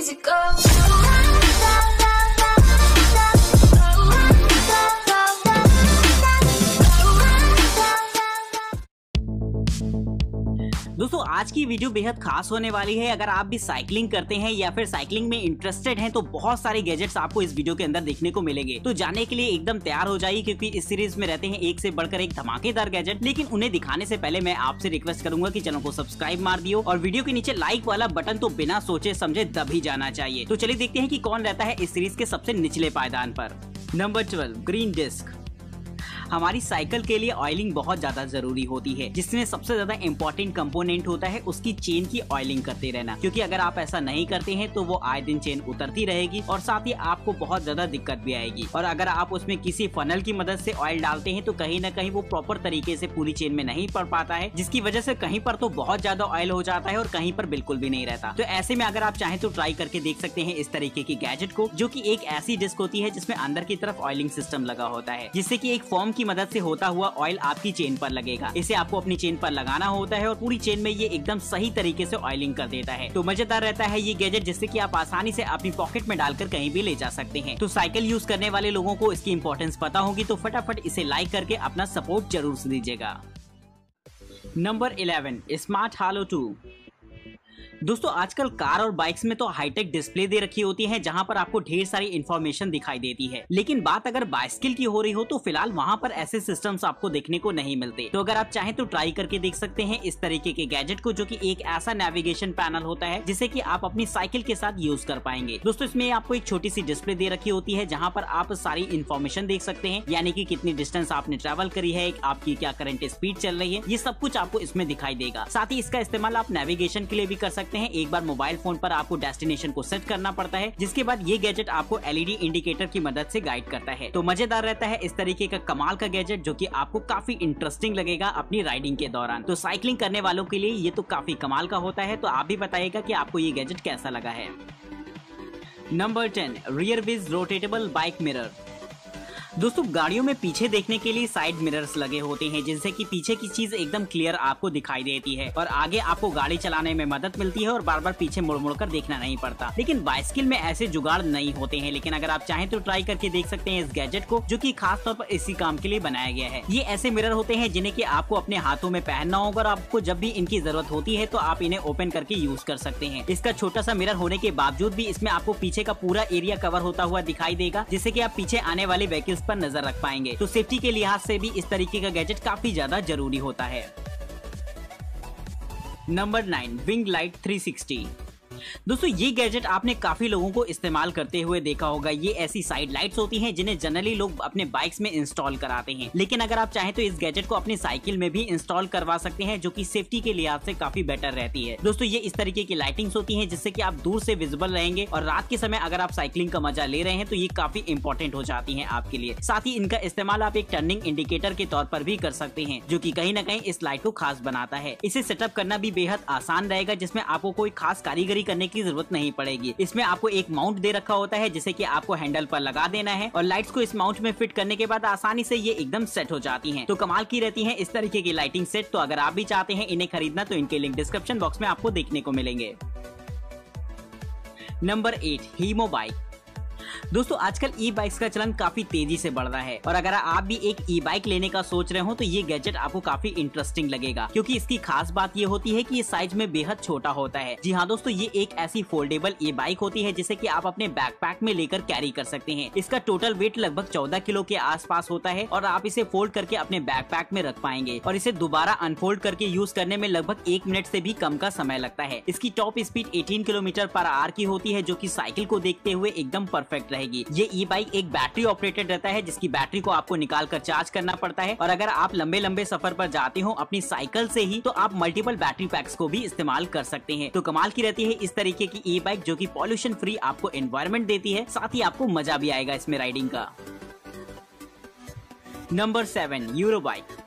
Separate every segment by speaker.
Speaker 1: easy go.
Speaker 2: दोस्तों आज की वीडियो बेहद खास होने वाली है। अगर आप भी साइकिलिंग करते हैं या फिर साइकिलिंग में इंटरेस्टेड हैं तो बहुत सारे गैजेट्स आपको इस वीडियो के अंदर देखने को मिलेंगे। तो जानने के लिए एकदम तैयार हो जाइए, क्योंकि इस सीरीज में रहते हैं एक से बढ़कर एक धमाकेदार गैजेट। लेकिन उन्हें दिखाने से पहले मैं आपसे रिक्वेस्ट करूंगा कि चैनल को सब्सक्राइब मार दियो और वीडियो के नीचे लाइक वाला बटन तो बिना सोचे समझे दब ही जाना चाहिए। तो चलिए देखते हैं कि कौन रहता है इस सीरीज के सबसे निचले पायदान पर। Number 12, green disc. हमारी साइकिल के लिए ऑयलिंग बहुत ज्यादा जरूरी होती है, जिसमें सबसे ज्यादा इंपॉर्टेंट कंपोनेंट होता है उसकी चेन की ऑयलिंग करते रहना। क्योंकि अगर आप ऐसा नहीं करते हैं तो वो आए दिन चेन उतरती रहेगी और साथ ही आपको बहुत ज्यादा दिक्कत भी आएगी। और अगर आप उसमें किसी फनल की मदद से ऑयल डालते हैं तो कहीं ना कहीं वो प्रॉपर तरीके से पूरी चेन में नहीं पड़ पाता है, जिसकी वजह से कहीं पर तो बहुत ज्यादा ऑयल हो जाता है और कहीं पर बिल्कुल भी नहीं रहता। तो ऐसे में अगर आप चाहें तो ट्राई करके देख सकते हैं इस तरीके की गैजेट को, जो की एक ऐसी डिस्क होती है जिसमें अंदर की तरफ ऑयलिंग सिस्टम लगा होता है, जिससे की एक फॉर्म की मदद से होता हुआ ऑयल आपकी चेन पर लगेगा। इसे आपको अपनी चेन पर लगाना होता है और पूरी चेन में ये एकदम सही तरीके से ऑयलिंग कर देता है। तो मजेदार रहता है ये गैजेट, जिससे कि आप आसानी से अपनी पॉकेट में डालकर कहीं भी ले जा सकते हैं। तो साइकिल यूज करने वाले लोगों को इसकी इंपॉर्टेंस पता होगी, तो फटाफट इसे लाइक करके अपना सपोर्ट जरूर से दीजिएगा। नंबर 11, स्मार्ट हालो 2। दोस्तों आजकल कार और बाइक्स में तो हाईटेक डिस्प्ले दे रखी होती है, जहां पर आपको ढेर सारी इंफॉर्मेशन दिखाई देती है। लेकिन बात अगर बाइसिकल की हो रही हो तो फिलहाल वहां पर ऐसे सिस्टम्स आपको देखने को नहीं मिलते। तो अगर आप चाहें तो ट्राई करके देख सकते हैं इस तरीके के गैजेट को, जो कि एक ऐसा नेविगेशन पैनल होता है जिसे कि आप अपनी साइकिल के साथ यूज कर पाएंगे। दोस्तों इसमें आपको एक छोटी सी डिस्प्ले दे रखी होती है, जहां पर आप सारी इंफॉर्मेशन देख सकते हैं, यानी कि कितनी डिस्टेंस आपने ट्रेवल करी है, आपकी क्या करंट स्पीड चल रही है, ये सब कुछ आपको इसमें दिखाई देगा। साथ ही इसका इस्तेमाल आप नेविगेशन के लिए भी कर सकते हैं। एक बार मोबाइल फोन पर आपको डेस्टिनेशन को सेट करना पड़ता है, जिसके बाद ये गैजेट आपको एलईडी इंडिकेटर की मदद से गाइड करता है। तो मजेदार रहता है इस तरीके का कमाल का गैजेट, जो कि आपको काफी इंटरेस्टिंग लगेगा अपनी राइडिंग के दौरान। तो साइकिलिंग करने वालों के लिए ये तो काफी कमाल का होता है। तो आप भी बताइएगा कि आपको ये गैजेट कैसा लगा है। Number 10, rear wheel rotatable bike mirror. दोस्तों गाड़ियों में पीछे देखने के लिए साइड मिरर्स लगे होते हैं, जिनसे कि पीछे की चीज एकदम क्लियर आपको दिखाई देती है और आगे आपको गाड़ी चलाने में मदद मिलती है और बार बार पीछे मुड़ मुड़ कर देखना नहीं पड़ता। लेकिन बाइसिकल में ऐसे जुगाड़ नहीं होते हैं। लेकिन अगर आप चाहें तो ट्राई करके देख सकते हैं इस गैजेट को, जो कि खास तौर पर इसी काम के लिए बनाया गया है। ये ऐसे मिरर होते हैं जिन्हें कि आपको अपने हाथों में पहनना होगा और आपको जब भी इनकी जरूरत होती है तो आप इन्हें ओपन करके यूज कर सकते हैं। इसका छोटा सा मिरर होने के बावजूद भी इसमें आपको पीछे का पूरा एरिया कवर होता हुआ दिखाई देगा, जिससे कि आप पीछे आने वाले व्हीकल्स पर नजर रख पाएंगे। तो सेफ्टी के लिहाज से भी इस तरीके का गैजेट काफी ज्यादा जरूरी होता है। Number 9, wing light 360। दोस्तों ये गैजेट आपने काफी लोगों को इस्तेमाल करते हुए देखा होगा। ये ऐसी साइड लाइट्स होती हैं जिन्हें जनरली लोग अपने बाइक्स में इंस्टॉल कराते हैं। लेकिन अगर आप चाहें तो इस गैजेट को अपनी साइकिल में भी इंस्टॉल करवा सकते हैं, जो कि सेफ्टी के लिहाज से काफी बेटर रहती है। दोस्तों ये इस तरीके की लाइटिंग्स होती हैं जिससे कि आप दूर से विजिबल रहेंगे और रात के समय अगर आप साइकिलिंग का मजा ले रहे हैं तो ये काफी इंपॉर्टेंट हो जाती है आपके लिए। साथ ही इनका इस्तेमाल आप एक टर्निंग इंडिकेटर के तौर पर भी कर सकते हैं, जो कि कहीं ना कहीं इस लाइट को खास बनाता है। इसे सेटअप करना भी बेहद आसान रहेगा, जिसमें आपको कोई खास कारीगरी करने की जरूरत नहीं पड़ेगी। इसमें आपको एक माउंट दे रखा होता है, जिसे कि आपको हैंडल पर लगा देना है और लाइट्स को इस माउंट में फिट करने के बाद आसानी से ये एकदम सेट हो जाती हैं। तो कमाल की रहती हैं इस तरीके की लाइटिंग सेट। तो अगर आप भी चाहते हैं इन्हें खरीदना तो इनके लिंक डिस्क्रिप्शन बॉक्स में आपको देखने को मिलेंगे। नंबर 8, हीमो बाइक। दोस्तों आजकल ई बाइक्स का चलन काफी तेजी से बढ़ रहा है और अगर आप भी एक ई बाइक लेने का सोच रहे हो तो ये गैजेट आपको काफी इंटरेस्टिंग लगेगा, क्योंकि इसकी खास बात ये होती है कि ये साइज में बेहद छोटा होता है। जी हाँ दोस्तों, ये एक ऐसी फोल्डेबल ई बाइक होती है जिसे कि आप अपने बैकपैक में लेकर कैरी कर सकते हैं। इसका टोटल वेट लगभग 14 किलो के आसपास होता है और आप इसे फोल्ड करके अपने बैकपैक में रख पाएंगे और इसे दोबारा अनफोल्ड करके यूज करने में लगभग 1 मिनट से भी कम का समय लगता है। इसकी टॉप स्पीड 18 किलोमीटर/आवर की होती है, जो कि साइकिल को देखते हुए एकदम परफेक्ट रहेगी। ये ई बाइक एक बैटरी ऑपरेटेड रहता है, जिसकी बैटरी को आपको निकाल कर चार्ज करना पड़ता है और अगर आप लंबे लंबे सफर पर जाते हो अपनी साइकिल से ही तो आप मल्टीपल बैटरी पैक्स को भी इस्तेमाल कर सकते हैं। तो कमाल की रहती है इस तरीके की ई बाइक, जो कि पॉल्यूशन फ्री आपको एनवायरनमेंट देती है, साथ ही आपको मजा भी आएगा इसमें राइडिंग का। Number 7, euro bike.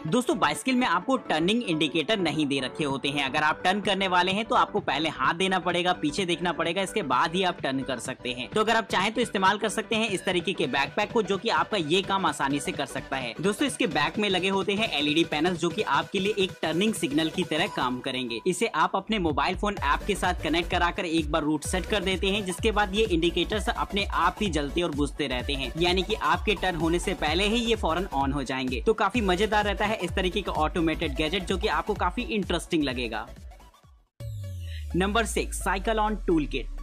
Speaker 2: दोस्तों बाइसिकल में आपको टर्निंग इंडिकेटर नहीं दे रखे होते हैं। अगर आप टर्न करने वाले हैं तो आपको पहले हाथ देना पड़ेगा, पीछे देखना पड़ेगा, इसके बाद ही आप टर्न कर सकते हैं। तो अगर आप चाहें तो इस्तेमाल कर सकते हैं इस तरीके के बैकपैक को, जो कि आपका ये काम आसानी से कर सकता है। दोस्तों इसके बैक में लगे होते हैं एलईडी पैनल, जो कि आपके लिए एक टर्निंग सिग्नल की तरह काम करेंगे। इसे आप अपने मोबाइल फोन ऐप के साथ कनेक्ट कराकर एक बार रूट सेट कर देते हैं, जिसके बाद ये इंडिकेटर्स अपने आप ही जलते और बुझते रहते हैं, यानी कि आपके टर्न होने से पहले ही ये फौरन ऑन हो जाएंगे। तो काफी मजेदार रहता है इस तरीके का ऑटोमेटेड गैजेट, जो कि आपको काफी इंटरेस्टिंग लगेगा। Number 6, cycle on tool kit.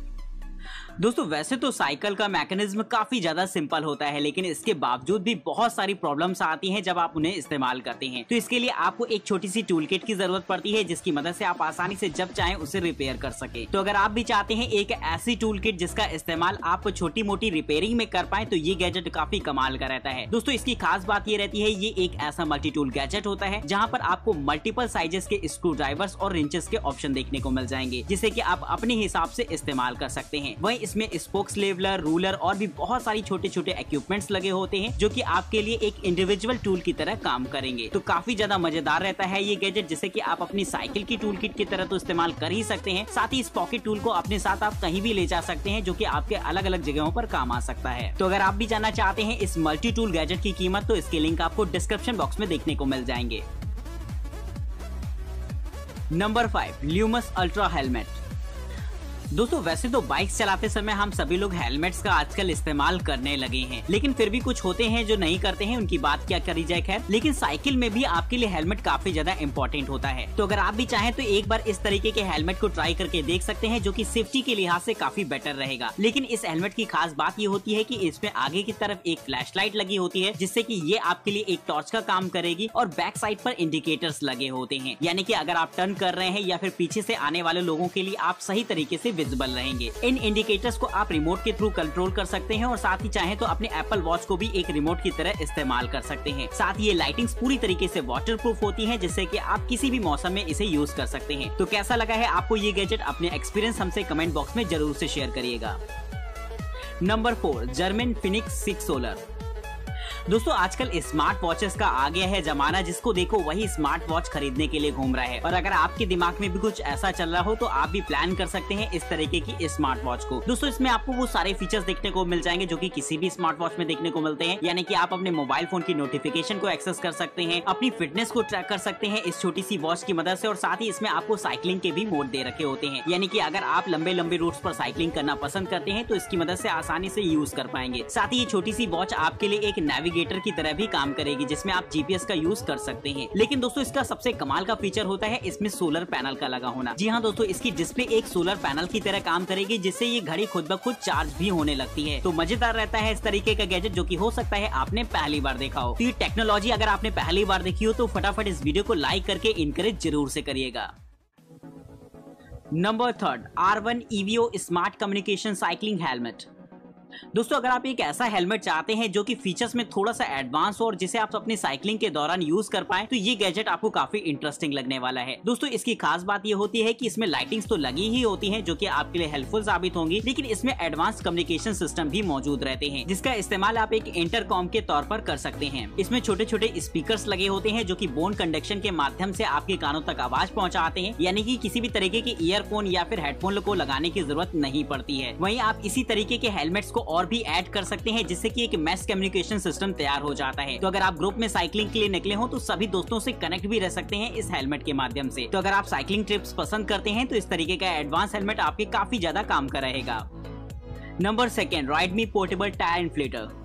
Speaker 2: दोस्तों वैसे तो साइकिल का मैकेनिज्म काफी ज्यादा सिंपल होता है, लेकिन इसके बावजूद भी बहुत सारी प्रॉब्लम्स आती हैं जब आप उन्हें इस्तेमाल करते हैं। तो इसके लिए आपको एक छोटी सी टूल किट की जरूरत पड़ती है, जिसकी मदद से आप आसानी से जब चाहें उसे रिपेयर कर सके। तो अगर आप भी चाहते हैं एक ऐसी टूल किट जिसका इस्तेमाल आप छोटी मोटी रिपेयरिंग में कर पाए, तो ये गैजेट काफी कमाल का रहता है। दोस्तों इसकी खास बात ये रहती है, ये एक ऐसा मल्टी टूल गैजेट होता है जहाँ पर आपको मल्टीपल साइजेस के स्क्रू ड्राइवर्स और रिंचेस के ऑप्शन देखने को मिल जाएंगे, जिसे कि आप अपने हिसाब से इस्तेमाल कर सकते हैं। वहीं इसमें स्पोक्स, लेवलर, रूलर और भी बहुत सारी छोटे छोटे इक्विपमेंट्स लगे होते हैं, जो कि आपके लिए एक इंडिविजुअल टूल की तरह काम करेंगे। तो काफी ज्यादा मजेदार रहता है ये गैजेट, जिसे कि आप अपनी साइकिल की टूल किट की तरह तो इस्तेमाल कर ही सकते हैं, साथ ही इस पॉकेट टूल को अपने साथ आप कहीं भी ले जा सकते हैं, जो कि आपके अलग अलग जगहों पर काम आ सकता है। तो अगर आप भी जानना चाहते हैं इस मल्टी टूल गैजेट की कीमत, तो इसके लिंक आपको डिस्क्रिप्शन बॉक्स में देखने को मिल जाएंगे। Number 5, Lumos ultra helmet. दोस्तों वैसे तो बाइक्स चलाते समय हम सभी लोग हेलमेट्स का आजकल इस्तेमाल करने लगे हैं, लेकिन फिर भी कुछ होते हैं जो नहीं करते हैं, उनकी बात क्या करी जाए। खैर, लेकिन साइकिल में भी आपके लिए हेलमेट काफी ज्यादा इंपॉर्टेंट होता है। तो अगर आप भी चाहें तो एक बार इस तरीके के हेलमेट को ट्राई करके देख सकते हैं, जो कि सेफ्टी के लिहाज से काफी बेटर रहेगा। लेकिन इस हेलमेट की खास बात ये होती है कि इसमें आगे की तरफ एक फ्लैश लाइट लगी होती है, जिससे कि ये आपके लिए एक टॉर्च का काम करेगी, और बैक साइड पर इंडिकेटर्स लगे होते हैं, यानी कि अगर आप टर्न कर रहे हैं या फिर पीछे से आने वाले लोगों के लिए आप सही तरीके से विजिबल रहेंगे। इन इंडिकेटर्स को आप रिमोट के थ्रू कंट्रोल कर सकते हैं, और साथ ही चाहें तो अपने एप्पल वॉच को भी एक रिमोट की तरह इस्तेमाल कर सकते हैं। साथ ही ये लाइटिंग्स पूरी तरीके से वाटरप्रूफ होती हैं, जिससे कि आप किसी भी मौसम में इसे यूज कर सकते हैं। तो कैसा लगा है आपको ये गैजेट? अपने एक्सपीरियंस हमसे कमेंट बॉक्स में जरूर से शेयर करिएगा। Number 4, German Phoenix 6 solar. दोस्तों आजकल स्मार्ट वॉचेस का आ गया है जमाना, जिसको देखो वही स्मार्ट वॉच खरीदने के लिए घूम रहा है। और अगर आपके दिमाग में भी कुछ ऐसा चल रहा हो, तो आप भी प्लान कर सकते हैं इस तरीके की स्मार्ट वॉच को। दोस्तों इसमें आपको वो सारे फीचर्स देखने को मिल जाएंगे जो कि किसी भी स्मार्ट वॉच में देखने को मिलते हैं, यानी कि आप अपने मोबाइल फोन की नोटिफिकेशन को एक्सेस कर सकते हैं, अपनी फिटनेस को ट्रैक कर सकते हैं इस छोटी सी वॉच की मदद से, और साथ ही इसमें आपको साइकिलिंग के भी मोड दे रखे होते हैं, यानी कि अगर आप लंबे लंबे रूट्स पर साइकिलिंग करना पसंद करते हैं तो इसकी मदद से आसानी से यूज कर पाएंगे। साथ ही ये छोटी सी वॉच आपके लिए एक नेविगेटर की तरह भी काम करेगी, जिसमें आप जीपीएस का यूज कर सकते हैं। लेकिन दोस्तों इसका सबसे कमाल का फीचर होता है इसमें सोलर पैनल का लगा होना। जी हाँ दोस्तों, इसकी डिस्प्ले एक सोलर पैनल की तरह काम करेगी, जिससे ये घड़ी खुद ब खुद चार्ज भी होने लगती है। तो मजेदार रहता है इस तरीके का गैजेट, जो कि हो सकता है आपने पहली बार देखा हो। तो ये टेक्नोलॉजी अगर आपने पहली बार देखी हो, तो फटाफट इस वीडियो को लाइक करके इनकरेज जरूर से करिएगा। Number 3, R1 EVO smart communication cycling helmet. दोस्तों अगर आप एक ऐसा हेलमेट चाहते हैं जो कि फीचर्स में थोड़ा सा एडवांस हो और जिसे आप अपनी साइकिलिंग के दौरान यूज कर पाए, तो ये गैजेट आपको काफी इंटरेस्टिंग लगने वाला है। दोस्तों इसकी खास बात ये होती है कि इसमें लाइटिंग्स तो लगी ही होती हैं, जो कि आपके लिए हेल्पफुल साबित होंगी, लेकिन इसमें एडवांस कम्युनिकेशन सिस्टम भी मौजूद रहते हैं, जिसका इस्तेमाल आप एक इंटरकॉम के तौर पर कर सकते हैं। इसमें छोटे छोटे स्पीकर्स लगे होते हैं, जो कि बोन कंडक्शन के माध्यम से आपके कानों तक आवाज पहुंचाते हैं, यानी कि किसी भी तरीके के ईयरफोन या फिर हेडफोन को लगाने की जरूरत नहीं पड़ती है। वहीं आप इसी तरीके के हेलमेट्स को और भी ऐड कर सकते हैं, जिससे कि एक मैस कम्युनिकेशन सिस्टम तैयार हो जाता है। तो अगर आप ग्रुप में साइकिलिंग के लिए निकले हो, तो सभी दोस्तों से कनेक्ट भी रह सकते हैं इस हेलमेट के माध्यम से। तो अगर आप साइकिलिंग ट्रिप्स पसंद करते हैं, तो इस तरीके का एडवांस हेलमेट आपके काफी ज्यादा काम का रहेगा। Number 2, Rideme portable tyre inflator.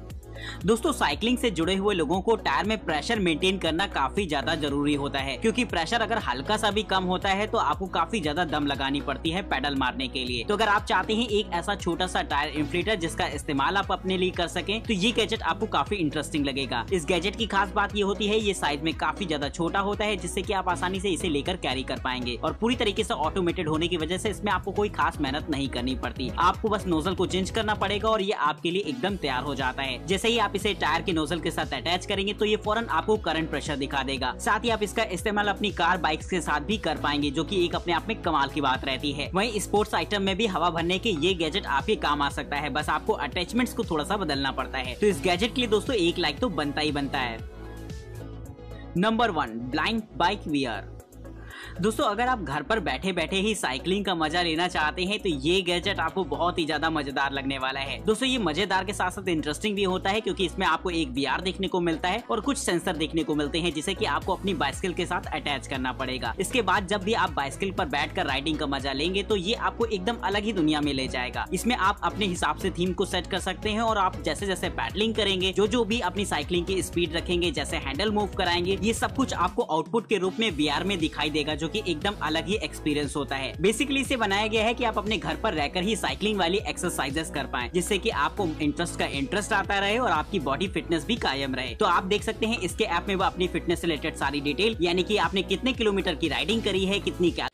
Speaker 2: दोस्तों साइकिलिंग से जुड़े हुए लोगों को टायर में प्रेशर मेंटेन करना काफी ज्यादा जरूरी होता है, क्योंकि प्रेशर अगर हल्का सा भी कम होता है तो आपको काफी ज्यादा दम लगानी पड़ती है पेडल मारने के लिए। तो अगर आप चाहते हैं एक ऐसा छोटा सा टायर इन्फ्लेटर जिसका इस्तेमाल आप अपने लिए कर सकें, तो ये गैजेट आपको काफी इंटरेस्टिंग लगेगा। इस गैजेट की खास बात ये होती है, ये साइज में काफी ज्यादा छोटा होता है, जिससे कि आप आसानी से इसे लेकर कैरी कर पाएंगे, और पूरी तरीके से ऑटोमेटेड होने की वजह से इसमें आपको कोई खास मेहनत नहीं करनी पड़ती। आपको बस नोजल को चेंज करना पड़ेगा और ये आपके लिए एकदम तैयार हो जाता है। जैसे ही आप इसे टायर के नोजल के साथ अटैच करेंगे, तो ये फौरन आपको करंट प्रेशर दिखा देगा। साथ ही आप इसका इस्तेमाल अपनी कार बाइक्स के साथ भी कर पाएंगे, जो कि एक अपने आप में कमाल की बात रहती है। वहीं स्पोर्ट्स आइटम में भी हवा भरने के ये गैजेट आपके काम आ सकता है, बस आपको अटैचमेंट्स को थोड़ा सा बदलना पड़ता है। तो इस गैजेट के लिए दोस्तों एक लाइक तो बनता ही बनता है। Number 1, blind bike VR. दोस्तों अगर आप घर पर बैठे बैठे ही साइकिलिंग का मजा लेना चाहते हैं तो ये गैजेट आपको बहुत ही ज्यादा मजेदार लगने वाला है। दोस्तों ये मजेदार के साथ साथ इंटरेस्टिंग भी होता है क्योंकि इसमें आपको एक वीआर देखने को मिलता है और कुछ सेंसर देखने को मिलते हैं जिसे कि आपको अपनी बाइसिकल के साथ अटैच करना पड़ेगा। इसके बाद जब भी आप बाइसिकल पर बैठकर राइडिंग का मजा लेंगे तो ये आपको एकदम अलग ही दुनिया में ले जाएगा। इसमें आप अपने हिसाब से थीम को सेट कर सकते हैं और आप जैसे जैसे पैडलिंग करेंगे, जो भी अपनी साइकिलिंग की स्पीड रखेंगे, जैसे हैंडल मूव कराएंगे, ये सब कुछ आपको आउटपुट के रूप में वीआर में दिखाई देगा, जो कि एकदम अलग ही एक्सपीरियंस होता है। बेसिकली इसे बनाया गया है कि आप अपने घर पर रहकर ही साइकिलिंग वाली एक्सरसाइजेस कर पाएं, जिससे कि आपको इंटरेस्ट आता रहे और आपकी बॉडी फिटनेस भी कायम रहे। तो आप देख सकते हैं इसके ऐप में वो अपनी फिटनेस से रिलेटेड सारी डिटेल, यानी कि आपने कितने किलोमीटर की राइडिंग करी है, कितनी क्या